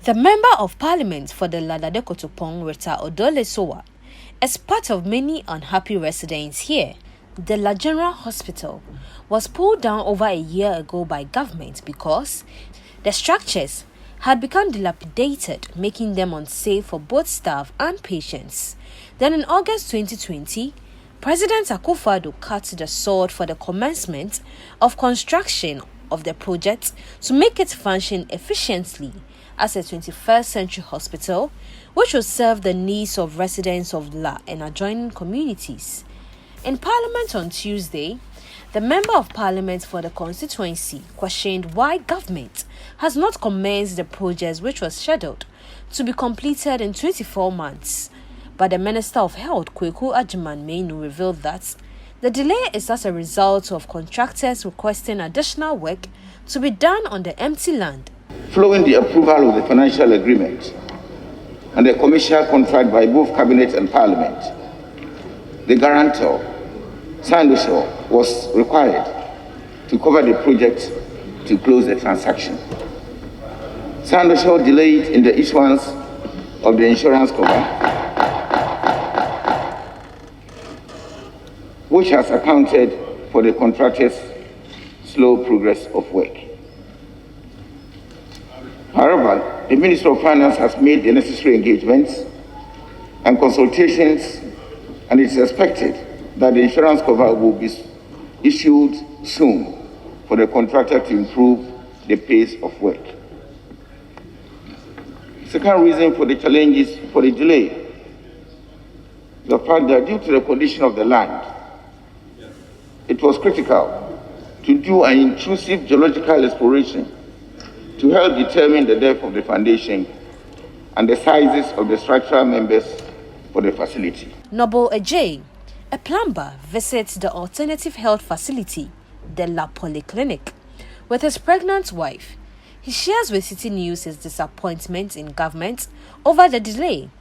The Member of Parliament for the Ladade-Kotopong, Rita Odole-Sowa, is part of many unhappy residents here. The La General Hospital was pulled down over a year ago by government because the structures had become dilapidated, making them unsafe for both staff and patients. Then in August 2020, President Akufo-Addo cut the sword for the commencement of construction of the project to make it function efficiently as a 21st century hospital, which will serve the needs of residents of La and adjoining communities. In Parliament on Tuesday, the Member of Parliament for the constituency questioned why government has not commenced the project, which was scheduled to be completed in 24 months. But the Minister of Health, Kweku Agyemang-Manu, revealed that the delay is as a result of contractors requesting additional work to be done on the empty land. Following the approval of the financial agreement and the commercial contract by both Cabinet and Parliament, the guarantor, Sandushaw, was required to cover the project to close the transaction. Sandushaw delayed in the issuance of the insurance cover, which has accounted for the contractor's slow progress of work. However, the Minister of Finance has made the necessary engagements and consultations, and it is expected that the insurance cover will be issued soon for the contractor to improve the pace of work. Second reason for the challenges for the delay, the fact that due to the condition of the land, it was critical to do an intrusive geological exploration to help determine the depth of the foundation and the sizes of the structural members for the facility. Noble Ajay, a plumber, visits the alternative health facility, the La Polyclinic, with his pregnant wife. He shares with Citi News his disappointment in government over the delay,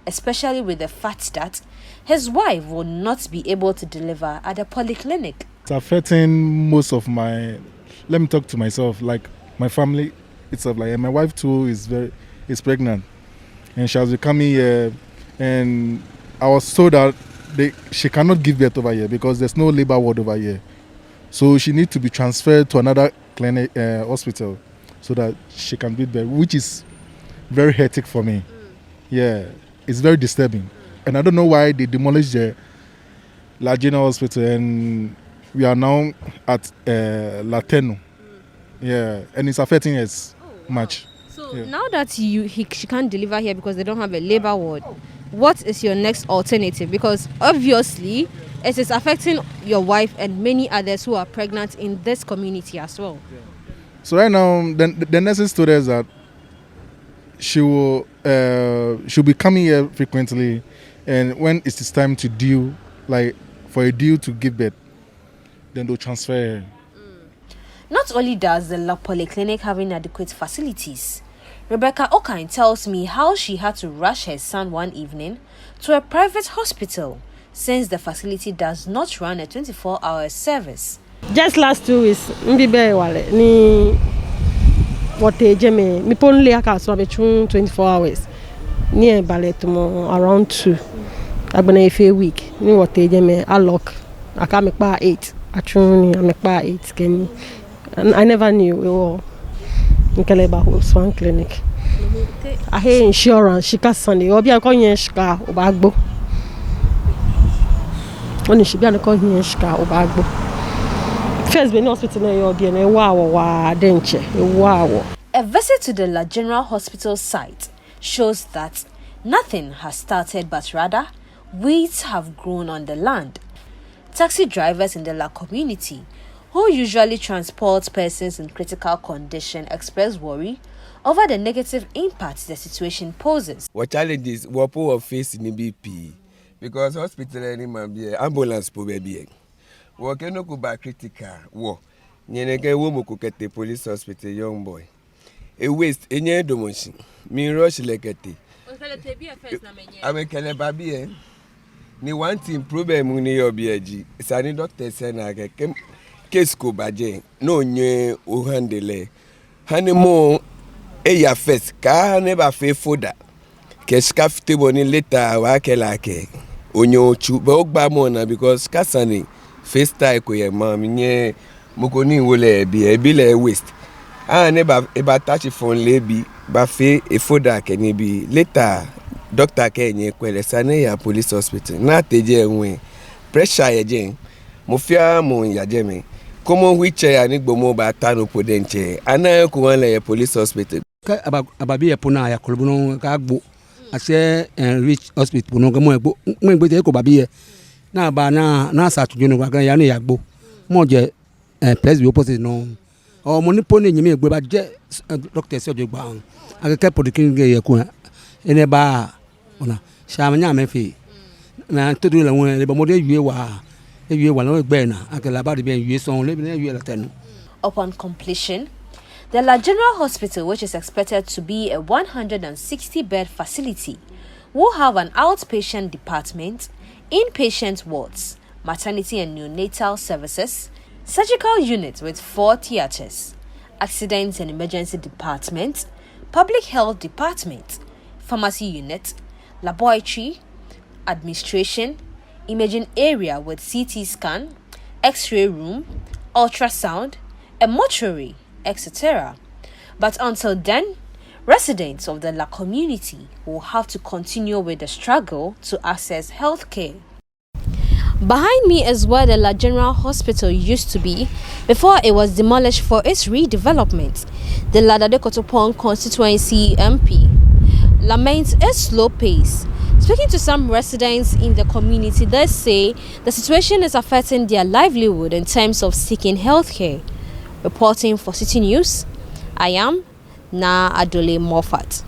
especially with the fact that his wife will not be able to deliver at the polyclinic. It's affecting most of my, let me talk to myself, like my family itself, like my wife too is pregnant, and she has been coming here, and I was told that she cannot give birth over here because there's no labor ward over here, so she needs to be transferred to another clinic, hospital, so that she can give birth, which is very hectic for me. Yeah, it's very disturbing, and I don't know why they demolished the La General Hospital, and we are now at Lateno. Yeah, and it's affecting us much. So now that she can't deliver here because they don't have a labor ward, what is your next alternative? Because obviously it is affecting your wife and many others who are pregnant in this community as well. So right now, the nurses told us that she'll be coming here frequently, and when it is time to due, like for a due to give birth, then they'll transfer her. Not only does the La Polyclinic have inadequate facilities, Rebecca Okine tells me how she had to rush her son one evening to a private hospital since the facility does not run a 24-hour service. Just last 2 weeks, ni only aka between 24 hours. Ni ballet around 2. Agbana ife week. Ni I lock. Aka make pa 8. Actually, I make pa 8 kenny. And I never knew we were in Kaleba Swan Clinic. I had insurance, she got Sunday. Obi a call here shika obagbo. When she be an call here shika obagbo. First be hospital na obi na wa denche. Wow. A visit to the La General Hospital site shows that nothing has started, but rather weeds have grown on the land. Taxi drivers in the La community, who usually transport persons in critical condition, express worry over the negative impact the situation poses. What challenges we face in the BP because hospital anymore be ambulance po be. We cannot go back critical. Wo nyeneke wo mokokete police hospital young boy. A waste enye domoshi. Mi rush lekete. Onkelete be first na menye. Amekele babi ni one thing problem ni obiaji. Sani doctor say na case ko baje no nye o handle. Hanimo eya first ka ne ba fe foda ke ska fite boni later wa ke la ke onyo chu ba ogba mo na because kasani first time ko ye ma mi nye mo ko ni wole bi le waste ne ba e ba touch phone le bi ba fe e foda ke ni bi later doctor ke nye kwele sane ya police hospital na teje enwe pressure ye je mo fia mo ya je me komo wheelchair ni gbomo ba tanu podenche ana ko wan le police hospital ka ababi e puna ya kolbuno ka gbo ase reach hospital puno ga mo egbo te ko babi e na ba na sa tuju no ga ya ni ya gbo mo je place bi opposite no o mo ni poni nyime egbo ba je doctor se ojo gba akeke podikin ge ye ku ene ba ona sha nya me fi na to du le won le ba mo de yue wa no egbe na akela ba de bi yue so le bi na yue la tenu. Upon completion, the La General Hospital, which is expected to be a 160-bed facility, will have an outpatient department, inpatient wards, maternity and neonatal services, surgical units with 4 theatres, accidents and emergency department, public health department, pharmacy unit, laboratory, administration, imaging area with CT scan, X-ray room, ultrasound, a mortuary, etc. But until then, residents of the La community will have to continue with the struggle to access healthcare. Behind me is where the La General Hospital used to be before it was demolished for its redevelopment. The Ladade Kotopong constituency MP laments its slow pace. Speaking to some residents in the community, they say the situation is affecting their livelihood in terms of seeking healthcare. Reporting for Citi News, I am Na Adole Moffat.